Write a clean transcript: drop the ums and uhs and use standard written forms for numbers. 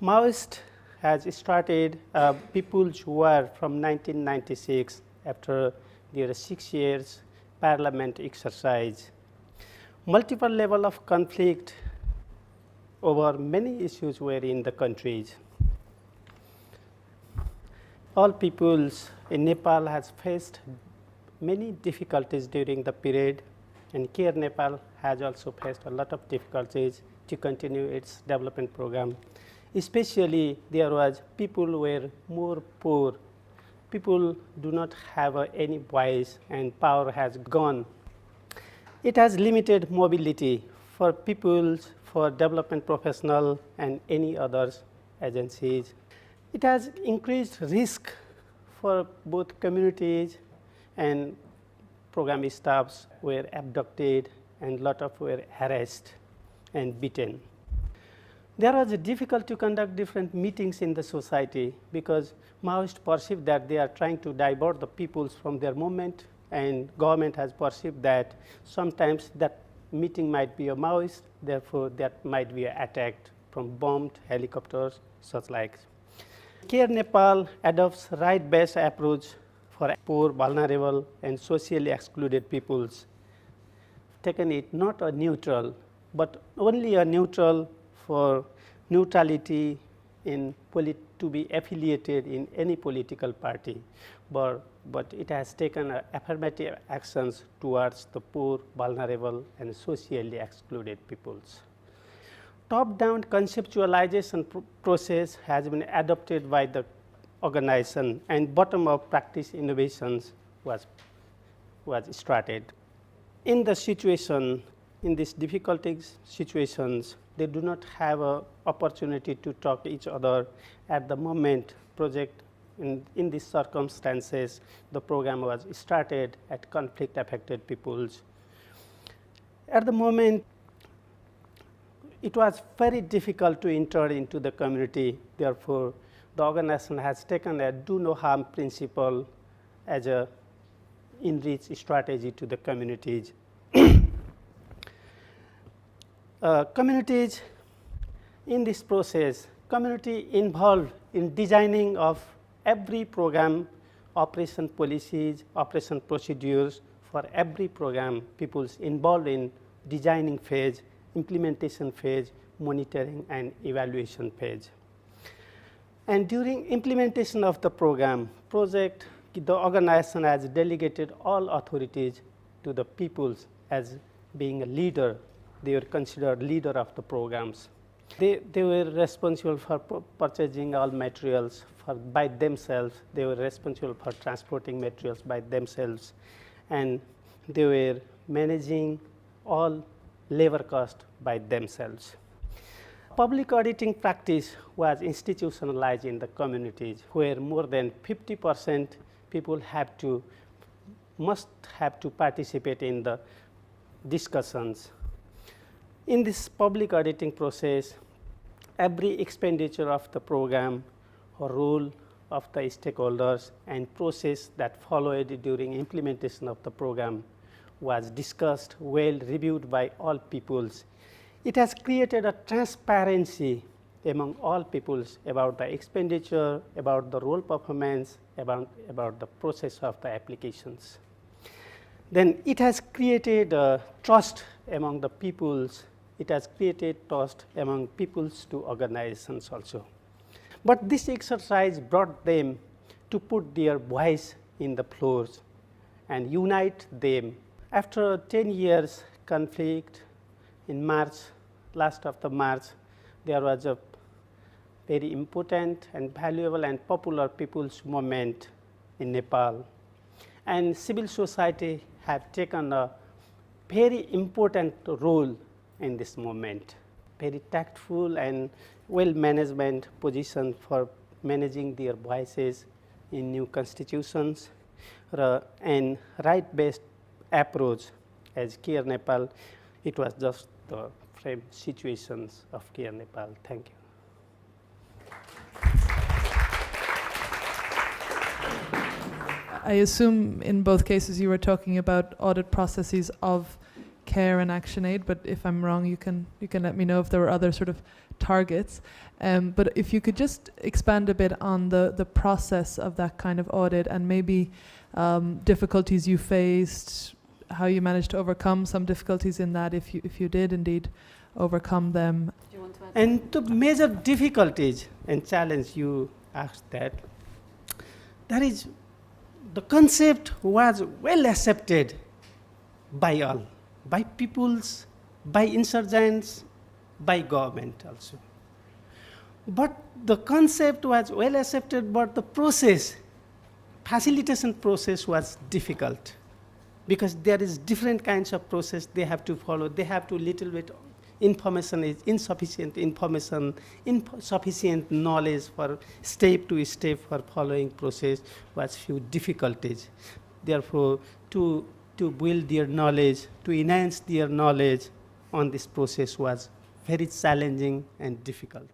Maoist has started People's War from 1996 after their 6 years parliament exercise. Multiple level of conflict over many issues were in the countries. All peoples in Nepal has faced many difficulties during the period, and CARE Nepal has also faced a lot of difficulties to continue its development program. Especially there was people were more poor. People do not have any voice and power has gone. It has limited mobility for people, for development professional and any others agencies. It has increased risk for both communities, and program staffs were abducted and lot of were harassed and beaten. There was a difficult to conduct different meetings in the society because Maoists perceive that they are trying to divert the peoples from their movement, and government has perceived that sometimes that meeting might be a Maoist, therefore that might be attacked from bombed helicopters, such like. CARE Nepal adopts right-based approach for poor, vulnerable and socially excluded peoples. Taken it not a neutral, but only a neutral for neutrality in to be affiliated in any political party, but it has taken affirmative actions towards the poor, vulnerable and socially excluded peoples. Top-down conceptualization process has been adopted by the organization, and bottom-up practice innovations was started. In the situation, in these difficult situations, they do not have an opportunity to talk to each other. At the moment, project in these circumstances, the program was started at conflict-affected peoples. At the moment, it was very difficult to enter into the community. Therefore, the organization has taken a do no harm principle as a in-reach strategy to the communities. Communities in this process, community involved in designing of every program, operation policies, operation procedures for every program, people's involved in designing phase, implementation phase, monitoring and evaluation phase. And during implementation of the program, project, the organization has delegated all authorities to the peoples as being a leader. They were considered leader of the programs. They were responsible for purchasing all materials by themselves. They were responsible for transporting materials by themselves, and they were managing all labor cost by themselves. Public auditing practice was institutionalized in the communities, where more than 50% people must have to participate in the discussions. In this public auditing process, every expenditure of the program or role of the stakeholders and process that followed during implementation of the program was discussed, well reviewed by all peoples. It has created a transparency among all peoples about the expenditure, about the role performance, about the process of the applications. Then it has created trust among the peoples. It has created trust among peoples to organizations also. But this exercise brought them to put their voice in the floors and unite them. After 10 years conflict, in March, last of the March, there was a very important and valuable and popular people's movement in Nepal. And civil society have taken a very important role in this movement, very tactful and well management position for managing their voices in new constitutions, and right-based approach as CARE Nepal. It was just the frame situations of CARE Nepal. Thank you. I assume in both cases you were talking about audit processes of CARE and Actionaid, but if I'm wrong, you can let me know if there were other sort of targets. But if you could just expand a bit on the process of that kind of audit, and maybe difficulties you faced, how you managed to overcome some difficulties in that, if you did indeed overcome them. Do you want to add? And the major difficulties and challenge you asked that is the concept was well accepted by all, by peoples, by insurgents, by government also. But the concept was well accepted, but the process, facilitation process was difficult, because there is different kinds of process they have to follow. They have to little bit information is insufficient information, insufficient knowledge for step to step for following process was few difficulties. Therefore, to build their knowledge, to enhance their knowledge on this process was very challenging and difficult.